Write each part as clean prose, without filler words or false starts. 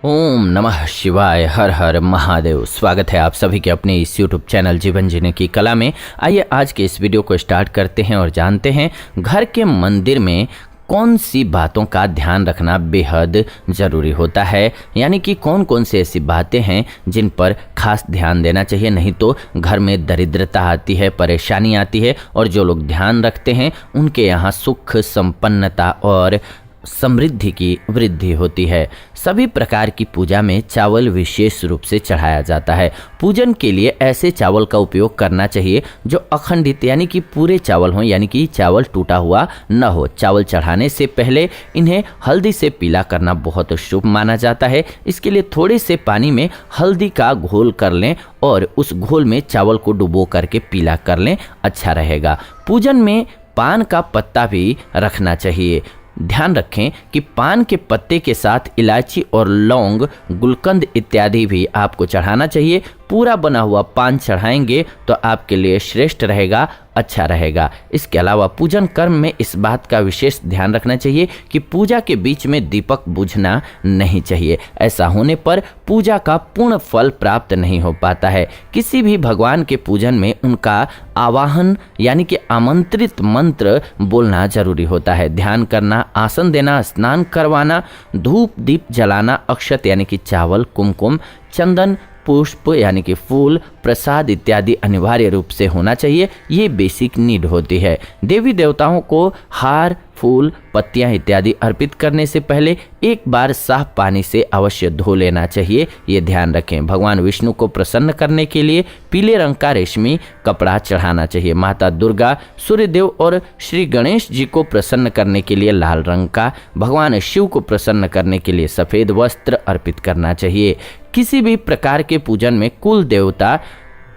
ओम नमः शिवाय। हर हर महादेव। स्वागत है आप सभी के अपने इस यूट्यूब चैनल जीवन जीने की कला में। आइए आज के इस वीडियो को स्टार्ट करते हैं और जानते हैं घर के मंदिर में कौन सी बातों का ध्यान रखना बेहद ज़रूरी होता है, यानी कि कौन कौन सी ऐसी बातें हैं जिन पर खास ध्यान देना चाहिए। नहीं तो घर में दरिद्रता आती है, परेशानी आती है और जो लोग ध्यान रखते हैं उनके यहाँ सुख संपन्नता और समृद्धि की वृद्धि होती है। सभी प्रकार की पूजा में चावल विशेष रूप से चढ़ाया जाता है। पूजन के लिए ऐसे चावल का उपयोग करना चाहिए जो अखंडित यानी कि पूरे चावल हों, यानी कि चावल टूटा हुआ न हो। चावल चढ़ाने से पहले इन्हें हल्दी से पीला करना बहुत शुभ माना जाता है। इसके लिए थोड़े से पानी में हल्दी का घोल कर लें और उस घोल में चावल को डुबो करके पीला कर लें, अच्छा रहेगा। पूजन में पान का पत्ता भी रखना चाहिए। ध्यान रखें कि पान के पत्ते के साथ इलायची और लौंग, गुलकंद इत्यादि भी आपको चढ़ाना चाहिए। पूरा बना हुआ पान चढ़ाएंगे तो आपके लिए श्रेष्ठ रहेगा, अच्छा रहेगा। इसके अलावा पूजन कर्म में इस बात का विशेष ध्यान रखना चाहिए कि पूजा के बीच में दीपक बुझना नहीं चाहिए। ऐसा होने पर पूजा का पूर्ण फल प्राप्त नहीं हो पाता है। किसी भी भगवान के पूजन में उनका आवाहन यानी कि आमंत्रित मंत्र बोलना जरूरी होता है। ध्यान करना, आसन देना, स्नान करवाना, धूप दीप जलाना, अक्षत यानी कि चावल, कुमकुम, चंदन, पुष्प यानी कि फूल, प्रसाद इत्यादि अनिवार्य रूप से होना चाहिए। ये बेसिक नीड होती है। देवी देवताओं को हार, फूल, पत्तियां इत्यादि अर्पित करने से पहले एक बार साफ पानी से अवश्य धो लेना चाहिए, ये ध्यान रखें। भगवान विष्णु को प्रसन्न करने के लिए पीले रंग का रेशमी कपड़ा चढ़ाना चाहिए। माता दुर्गा, सूर्यदेव और श्री गणेश जी को प्रसन्न करने के लिए लाल रंग का, भगवान शिव को प्रसन्न करने के लिए सफ़ेद वस्त्र अर्पित करना चाहिए। किसी भी प्रकार के पूजन में कुल देवता,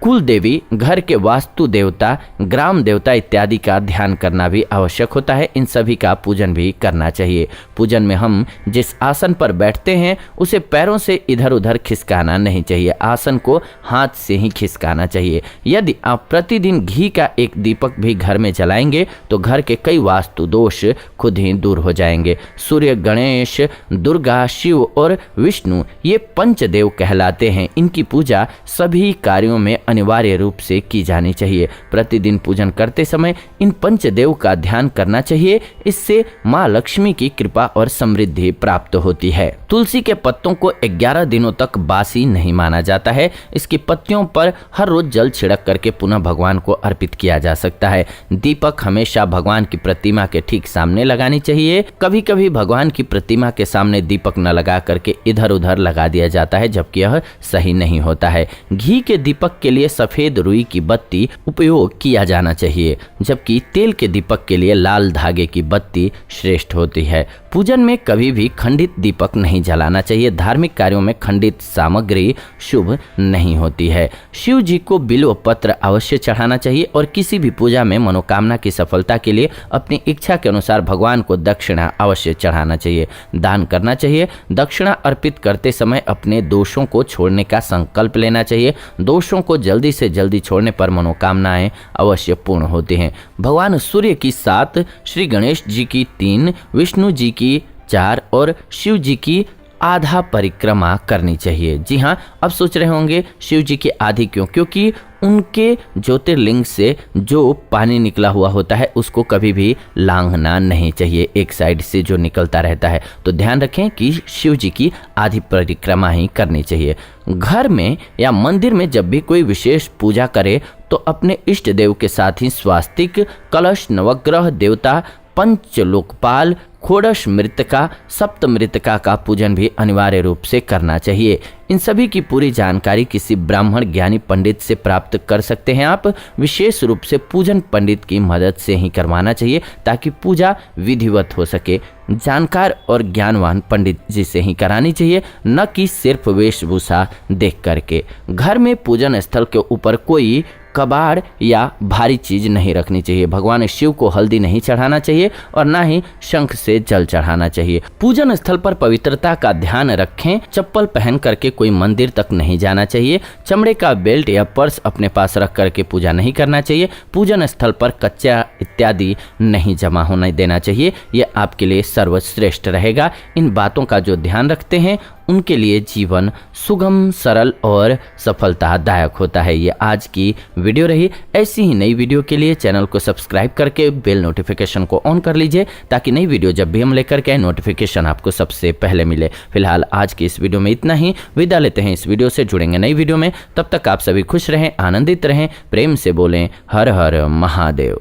कुल देवी, घर के वास्तु देवता, ग्राम देवता इत्यादि का ध्यान करना भी आवश्यक होता है। इन सभी का पूजन भी करना चाहिए। पूजन में हम जिस आसन पर बैठते हैं उसे पैरों से इधर उधर खिसकाना नहीं चाहिए। आसन को हाथ से ही खिसकाना चाहिए। यदि आप प्रतिदिन घी का एक दीपक भी घर में जलाएंगे तो घर के कई वास्तु दोष खुद ही दूर हो जाएंगे। सूर्य, गणेश, दुर्गा, शिव और विष्णु ये पंचदेव कहलाते हैं। इनकी पूजा सभी कार्यों में अनिवार्य रूप से की जानी चाहिए। प्रतिदिन पूजन करते समय इन पंचदेव का ध्यान करना चाहिए। इससे माँ लक्ष्मी की कृपा और समृद्धि प्राप्त होती है। तुलसी के पत्तों को 11 दिनों तक बासी नहीं माना जाता है। इसकी पत्तियों पर हर रोज जल छिड़क करके पुनः भगवान को अर्पित किया जा सकता है। दीपक हमेशा भगवान की प्रतिमा के ठीक सामने लगानी चाहिए। कभी कभी भगवान की प्रतिमा के सामने दीपक न लगा करके इधर उधर लगा दिया जाता है, जबकि यह सही नहीं होता है। घी के दीपक के लिए सफेद रुई की बत्ती उपयोग किया जाना चाहिए, जबकि तेल के दीपक के लिए लाल धागे की बत्ती श्रेष्ठ होती है। पूजन में कभी भी खंडित दीपक नहीं जलाना चाहिए। धार्मिक कार्यों में खंडित सामग्री शुभ नहीं होती है। शिव जी को बिल्व पत्र अवश्य चढ़ाना चाहिए और किसी भी पूजा में मनोकामना की सफलता के लिए अपनी इच्छा के अनुसार भगवान को दक्षिणा अवश्य चढ़ाना चाहिए, दान करना चाहिए। दक्षिणा अर्पित करते समय अपने दोषों को छोड़ने का संकल्प लेना चाहिए। दोषों को जल्दी से जल्दी छोड़ने पर मनोकामनाएं अवश्य पूर्ण होती हैं। भगवान सूर्य की 7, श्री गणेश जी की 3, विष्णु जी की 4 और शिव जी की आधा परिक्रमा करनी चाहिए। जी हाँ, अब सोच रहे होंगे शिव जी की आधी क्यों? क्योंकि उनके ज्योतिर्लिंग से जो पानी निकला हुआ होता है उसको कभी भी लांघना नहीं चाहिए, एक साइड से जो निकलता रहता है। तो ध्यान रखें कि शिव जी की आधी परिक्रमा ही करनी चाहिए। घर में या मंदिर में जब भी कोई विशेष पूजा करे तो अपने इष्ट देव के साथ ही स्वास्तिक, कलश, नवग्रह देवता, पंचलोकपाल, खोड़श मृतका, सप्त मृतका का पूजन भी अनिवार्य रूप से करना चाहिए। इन सभी की पूरी जानकारी किसी ब्राह्मण ज्ञानी पंडित से प्राप्त कर सकते हैं आप। विशेष रूप से पूजन पंडित की मदद से ही करवाना चाहिए ताकि पूजा विधिवत हो सके। जानकार और ज्ञानवान पंडित जी से ही करानी चाहिए, न कि सिर्फ वेशभूषा देख करके। घर में पूजन स्थल के ऊपर कोई कबाड़ या भारी चीज नहीं रखनी चाहिए। भगवान शिव को हल्दी नहीं चढ़ाना चाहिए और ना ही शंख से जल चढ़ाना चाहिए। पूजन स्थल पर पवित्रता का ध्यान रखें। चप्पल पहन करके कोई मंदिर तक नहीं जाना चाहिए। चमड़े का बेल्ट या पर्स अपने पास रख करके पूजा नहीं करना चाहिए। पूजन स्थल पर कच्चा इत्यादि नहीं जमा होने देना चाहिए। यह आपके लिए सर्वश्रेष्ठ रहेगा। इन बातों का जो ध्यान रखते हैं उनके लिए जीवन सुगम, सरल और सफलतादायक होता है। ये आज की वीडियो रही। ऐसी ही नई वीडियो के लिए चैनल को सब्सक्राइब करके बेल नोटिफिकेशन को ऑन कर लीजिए, ताकि नई वीडियो जब भी हम लेकर के नोटिफिकेशन आपको सबसे पहले मिले। फिलहाल आज की इस वीडियो में इतना ही। विदा लेते हैं इस वीडियो से, जुड़ेंगे नई वीडियो में। तब तक आप सभी खुश रहें, आनंदित रहें, प्रेम से बोलें हर हर महादेव।